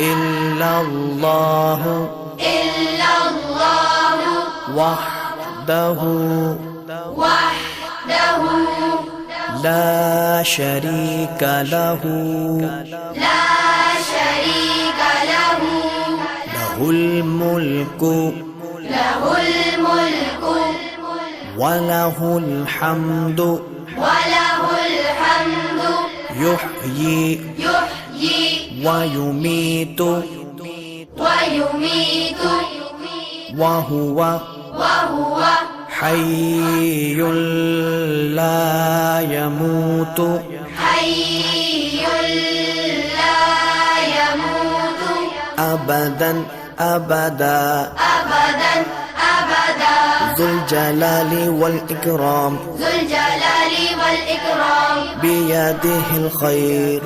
إلا الله وحده لا شريك له له الملك وله الحمد يحيي ويميت وهو حي لا يموت أبدا ذو الجلال والإكرام بيده الخير